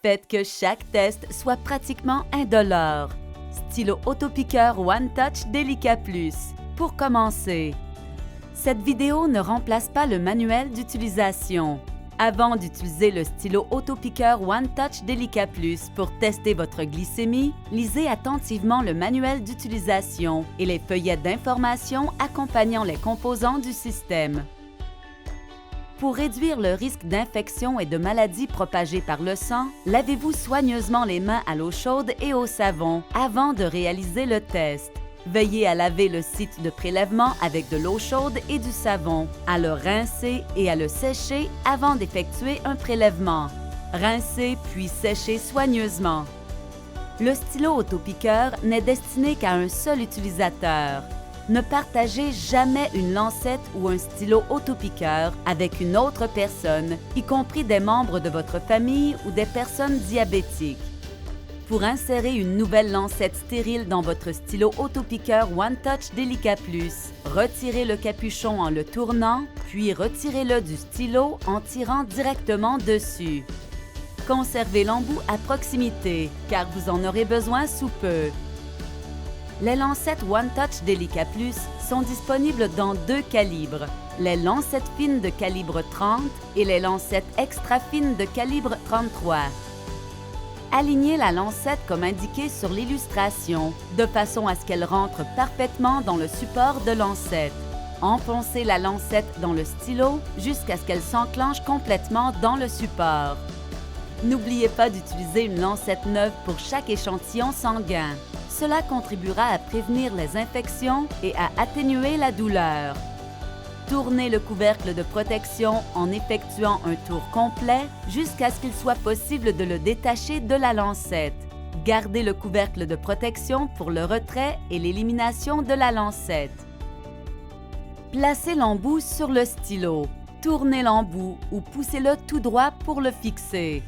Faites que chaque test soit pratiquement indolore. Stylo autopiqueur One Touch Delica Plus. Pour commencer, cette vidéo ne remplace pas le manuel d'utilisation. Avant d'utiliser le stylo autopiqueur One Touch Delica Plus pour tester votre glycémie, lisez attentivement le manuel d'utilisation et les feuillets d'information accompagnant les composants du système. Pour réduire le risque d'infection et de maladies propagées par le sang, lavez-vous soigneusement les mains à l'eau chaude et au savon avant de réaliser le test. Veillez à laver le site de prélèvement avec de l'eau chaude et du savon, à le rincer et à le sécher avant d'effectuer un prélèvement. Rincez puis séchez soigneusement. Le stylo autopiqueur n'est destiné qu'à un seul utilisateur. Ne partagez jamais une lancette ou un stylo autopiqueur avec une autre personne, y compris des membres de votre famille ou des personnes diabétiques. Pour insérer une nouvelle lancette stérile dans votre stylo autopiqueur One Touch Delica Plus, retirez le capuchon en le tournant, puis retirez-le du stylo en tirant directement dessus. Conservez l'embout à proximité, car vous en aurez besoin sous peu. Les lancettes One Touch Delica Plus sont disponibles dans deux calibres, les lancettes fines de calibre 30 et les lancettes extra fines de calibre 33. Alignez la lancette comme indiqué sur l'illustration, de façon à ce qu'elle rentre parfaitement dans le support de lancette. Enfoncez la lancette dans le stylo jusqu'à ce qu'elle s'enclenche complètement dans le support. N'oubliez pas d'utiliser une lancette neuve pour chaque échantillon sanguin. Cela contribuera à prévenir les infections et à atténuer la douleur. Tournez le couvercle de protection en effectuant un tour complet jusqu'à ce qu'il soit possible de le détacher de la lancette. Gardez le couvercle de protection pour le retrait et l'élimination de la lancette. Placez l'embout sur le stylo. Tournez l'embout ou poussez-le tout droit pour le fixer.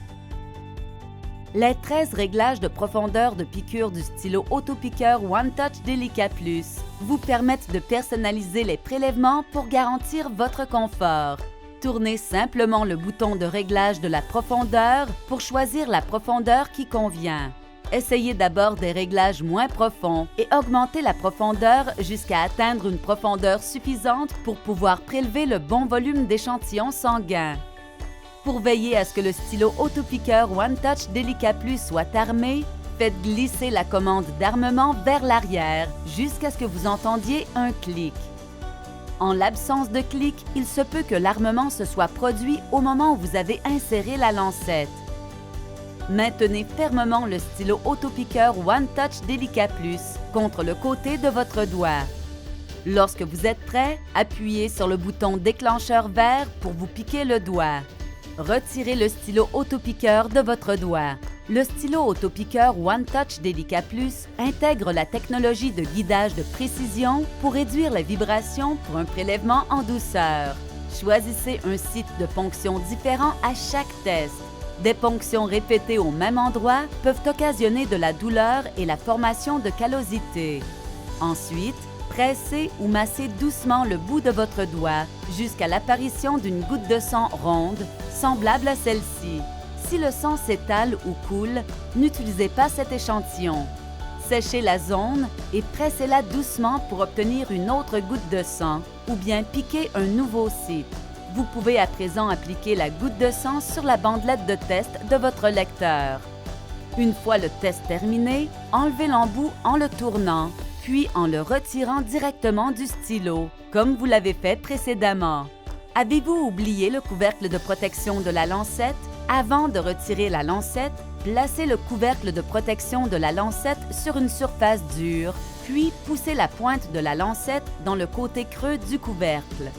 Les 13 réglages de profondeur de piqûre du stylo autopiqueur One Touch Delica Plus vous permettent de personnaliser les prélèvements pour garantir votre confort. Tournez simplement le bouton de réglage de la profondeur pour choisir la profondeur qui convient. Essayez d'abord des réglages moins profonds et augmentez la profondeur jusqu'à atteindre une profondeur suffisante pour pouvoir prélever le bon volume d'échantillons sanguins. Pour veiller à ce que le stylo autopiqueur One Touch Delica Plus soit armé, faites glisser la commande d'armement vers l'arrière jusqu'à ce que vous entendiez un clic. En l'absence de clic, il se peut que l'armement se soit produit au moment où vous avez inséré la lancette. Maintenez fermement le stylo autopiqueur One Touch Delica Plus contre le côté de votre doigt. Lorsque vous êtes prêt, appuyez sur le bouton déclencheur vert pour vous piquer le doigt. Retirez le stylo autopiqueur de votre doigt. Le stylo autopiqueur One Touch Delica Plus intègre la technologie de guidage de précision pour réduire les vibrations pour un prélèvement en douceur. Choisissez un site de ponction différent à chaque test. Des ponctions répétées au même endroit peuvent occasionner de la douleur et la formation de callosité. Ensuite, pressez ou massez doucement le bout de votre doigt jusqu'à l'apparition d'une goutte de sang ronde, semblable à celle-ci. Si le sang s'étale ou coule, n'utilisez pas cet échantillon. Séchez la zone et pressez-la doucement pour obtenir une autre goutte de sang ou bien piquez un nouveau site. Vous pouvez à présent appliquer la goutte de sang sur la bandelette de test de votre lecteur. Une fois le test terminé, enlevez l'embout en le tournant, puis en le retirant directement du stylo, comme vous l'avez fait précédemment. Avez-vous oublié le couvercle de protection de la lancette? Avant de retirer la lancette, placez le couvercle de protection de la lancette sur une surface dure, puis poussez la pointe de la lancette dans le côté creux du couvercle.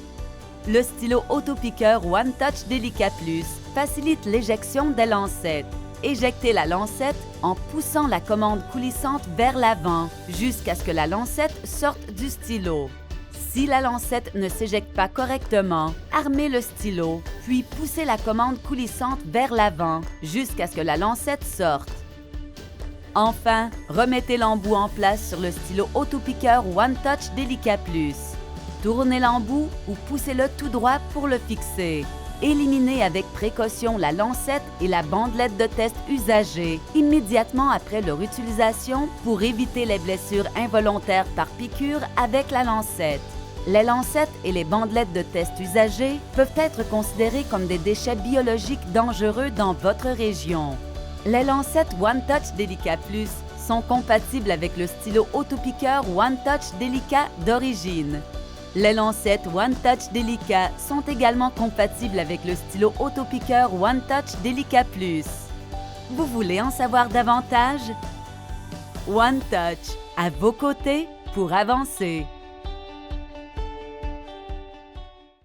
Le stylo autopiqueur One Touch Delica Plus facilite l'éjection des lancettes. Éjectez la lancette en poussant la commande coulissante vers l'avant jusqu'à ce que la lancette sorte du stylo. Si la lancette ne s'éjecte pas correctement, armez le stylo, puis poussez la commande coulissante vers l'avant jusqu'à ce que la lancette sorte. Enfin, remettez l'embout en place sur le stylo autopiqueur One Touch Delica Plus. Tournez l'embout ou poussez-le tout droit pour le fixer. Éliminez avec précaution la lancette et la bandelette de test usagées immédiatement après leur utilisation pour éviter les blessures involontaires par piqûre avec la lancette. Les lancettes et les bandelettes de test usagées peuvent être considérées comme des déchets biologiques dangereux dans votre région. Les lancettes One Touch Delica Plus sont compatibles avec le stylo autopiqueur One Touch Delica d'origine. Les lancettes One Touch Delica sont également compatibles avec le stylo autopiqueur One Touch Delica Plus. Vous voulez en savoir davantage? One Touch, à vos côtés pour avancer.